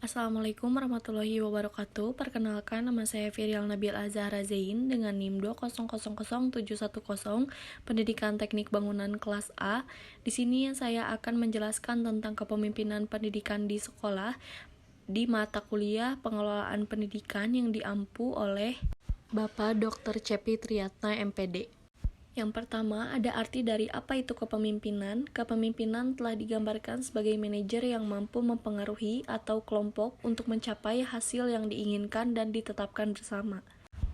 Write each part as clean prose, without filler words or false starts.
Assalamualaikum warahmatullahi wabarakatuh. Perkenalkan, nama saya Firial Nabil Azhara Zain dengan NIM 2000710, Pendidikan Teknik Bangunan kelas A. Di sini saya akan menjelaskan tentang kepemimpinan pendidikan di sekolah di mata kuliah Pengelolaan Pendidikan yang diampu oleh Bapak Dr. Cepi Triyatna MPD. Yang pertama, ada arti dari apa itu kepemimpinan. Kepemimpinan telah digambarkan sebagai manajer yang mampu mempengaruhi atau kelompok untuk mencapai hasil yang diinginkan dan ditetapkan bersama.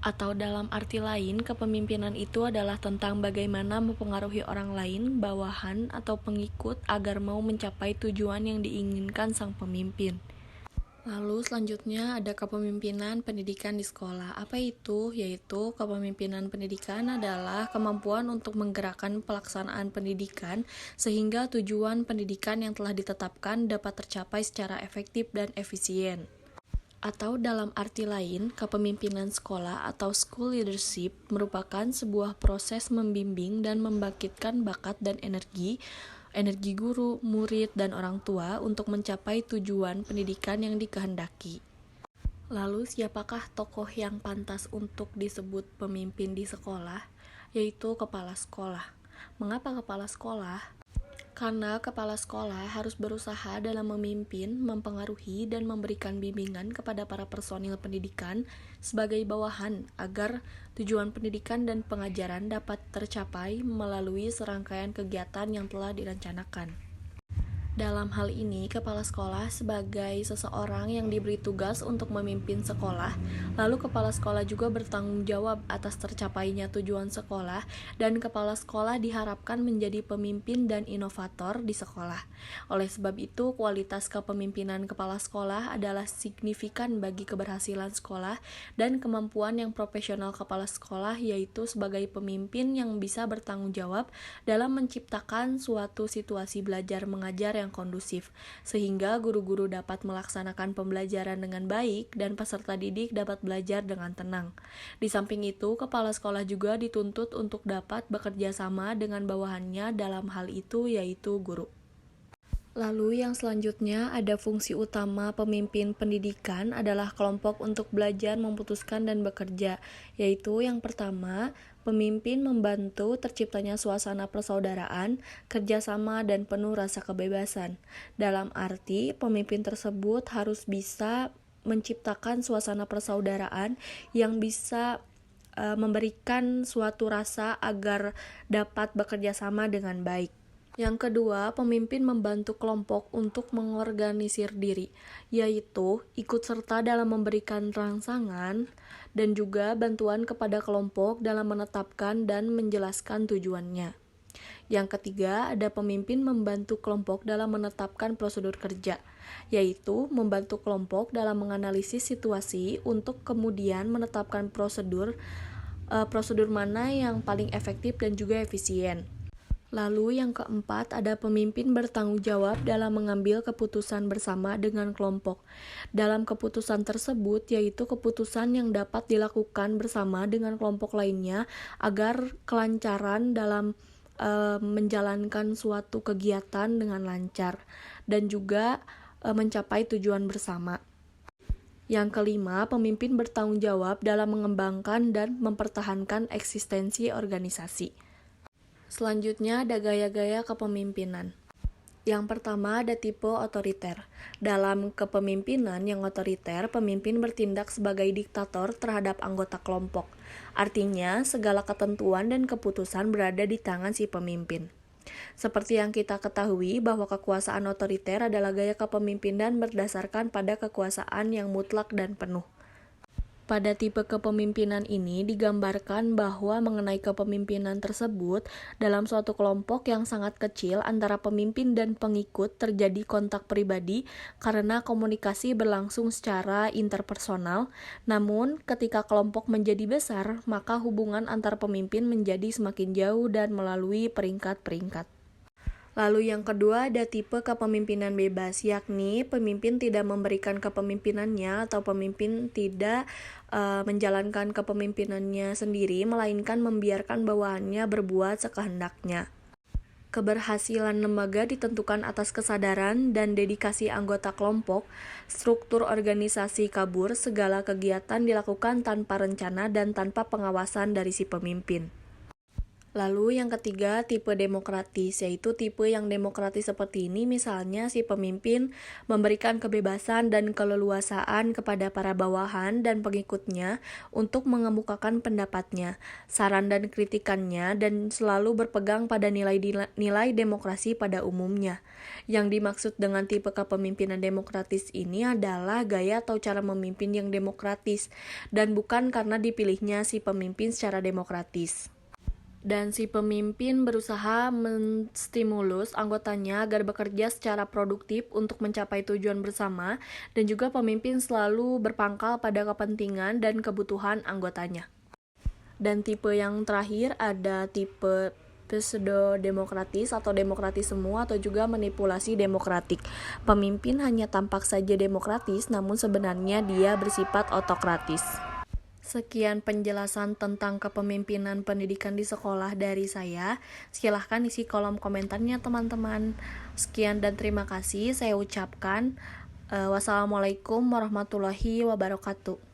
Atau dalam arti lain, kepemimpinan itu adalah tentang bagaimana mempengaruhi orang lain, bawahan, atau pengikut agar mau mencapai tujuan yang diinginkan sang pemimpin. Lalu selanjutnya ada kepemimpinan pendidikan di sekolah. Apa itu? Yaitu kepemimpinan pendidikan adalah kemampuan untuk menggerakkan pelaksanaan pendidikan sehingga tujuan pendidikan yang telah ditetapkan dapat tercapai secara efektif dan efisien. Atau dalam arti lain, kepemimpinan sekolah atau school leadership merupakan sebuah proses membimbing dan membangkitkan bakat dan energi guru, murid, dan orang tua untuk mencapai tujuan pendidikan yang dikehendaki. Lalu, siapakah tokoh yang pantas untuk disebut pemimpin di sekolah? Yaitu kepala sekolah. Mengapa kepala sekolah? Karena kepala sekolah harus berusaha dalam memimpin, mempengaruhi, dan memberikan bimbingan kepada para personil pendidikan sebagai bawahan agar tujuan pendidikan dan pengajaran dapat tercapai melalui serangkaian kegiatan yang telah direncanakan. Dalam hal ini, kepala sekolah sebagai seseorang yang diberi tugas untuk memimpin sekolah, lalu kepala sekolah juga bertanggung jawab atas tercapainya tujuan sekolah, dan kepala sekolah diharapkan menjadi pemimpin dan inovator di sekolah. Oleh sebab itu, kualitas kepemimpinan kepala sekolah adalah signifikan bagi keberhasilan sekolah dan kemampuan yang profesional kepala sekolah, yaitu sebagai pemimpin yang bisa bertanggung jawab dalam menciptakan suatu situasi belajar mengajar yang kondusif, sehingga guru-guru dapat melaksanakan pembelajaran dengan baik dan peserta didik dapat belajar dengan tenang. Di samping itu, kepala sekolah juga dituntut untuk dapat bekerja sama dengan bawahannya dalam hal itu yaitu guru. Lalu yang selanjutnya ada fungsi utama pemimpin pendidikan adalah kelompok untuk belajar, memutuskan, dan bekerja, yaitu yang pertama, pemimpin membantu terciptanya suasana persaudaraan, kerjasama, dan penuh rasa kebebasan. Dalam arti, pemimpin tersebut harus bisa menciptakan suasana persaudaraan yang bisa memberikan suatu rasa agar dapat bekerja sama dengan baik. Yang kedua, pemimpin membantu kelompok untuk mengorganisir diri, yaitu ikut serta dalam memberikan rangsangan dan juga bantuan kepada kelompok dalam menetapkan dan menjelaskan tujuannya. Yang ketiga, ada pemimpin membantu kelompok dalam menetapkan prosedur kerja, yaitu membantu kelompok dalam menganalisis situasi untuk kemudian menetapkan prosedur mana yang paling efektif dan juga efisien. Lalu yang keempat, ada pemimpin bertanggung jawab dalam mengambil keputusan bersama dengan kelompok. Dalam keputusan tersebut, yaitu keputusan yang dapat dilakukan bersama dengan kelompok lainnya agar kelancaran dalam menjalankan suatu kegiatan dengan lancar dan juga mencapai tujuan bersama. Yang kelima, pemimpin bertanggung jawab dalam mengembangkan dan mempertahankan eksistensi organisasi. Selanjutnya ada gaya-gaya kepemimpinan. Yang pertama ada tipe otoriter. Dalam kepemimpinan yang otoriter, pemimpin bertindak sebagai diktator terhadap anggota kelompok. Artinya, segala ketentuan dan keputusan berada di tangan si pemimpin. Seperti yang kita ketahui bahwa kekuasaan otoriter adalah gaya kepemimpinan berdasarkan pada kekuasaan yang mutlak dan penuh. Pada tipe kepemimpinan ini digambarkan bahwa mengenai kepemimpinan tersebut, dalam suatu kelompok yang sangat kecil antara pemimpin dan pengikut terjadi kontak pribadi karena komunikasi berlangsung secara interpersonal. Namun, ketika kelompok menjadi besar, maka hubungan antar pemimpin menjadi semakin jauh dan melalui peringkat-peringkat. Lalu yang kedua ada tipe kepemimpinan bebas, yakni pemimpin tidak memberikan kepemimpinannya atau pemimpin tidak menjalankan kepemimpinannya sendiri, melainkan membiarkan bawahannya berbuat sekehendaknya. Keberhasilan lembaga ditentukan atas kesadaran dan dedikasi anggota kelompok, struktur organisasi kabur, segala kegiatan dilakukan tanpa rencana dan tanpa pengawasan dari si pemimpin. Lalu yang ketiga, tipe demokratis, yaitu tipe yang demokratis seperti ini, misalnya si pemimpin memberikan kebebasan dan keleluasaan kepada para bawahan dan pengikutnya untuk mengemukakan pendapatnya, saran dan kritikannya, dan selalu berpegang pada nilai demokrasi pada umumnya. Yang dimaksud dengan tipe kepemimpinan demokratis ini adalah gaya atau cara memimpin yang demokratis, dan bukan karena dipilihnya si pemimpin secara demokratis. Dan si pemimpin berusaha menstimulus anggotanya agar bekerja secara produktif untuk mencapai tujuan bersama, dan juga pemimpin selalu berpangkal pada kepentingan dan kebutuhan anggotanya. Dan tipe yang terakhir ada tipe pseudo-demokratis atau demokratis semua atau juga manipulasi demokratik. Pemimpin hanya tampak saja demokratis, namun sebenarnya dia bersifat otokratis. Sekian penjelasan tentang kepemimpinan pendidikan di sekolah dari saya. Silahkan isi kolom komentarnya teman-teman. Sekian dan terima kasih saya ucapkan. Wassalamualaikum warahmatullahi wabarakatuh.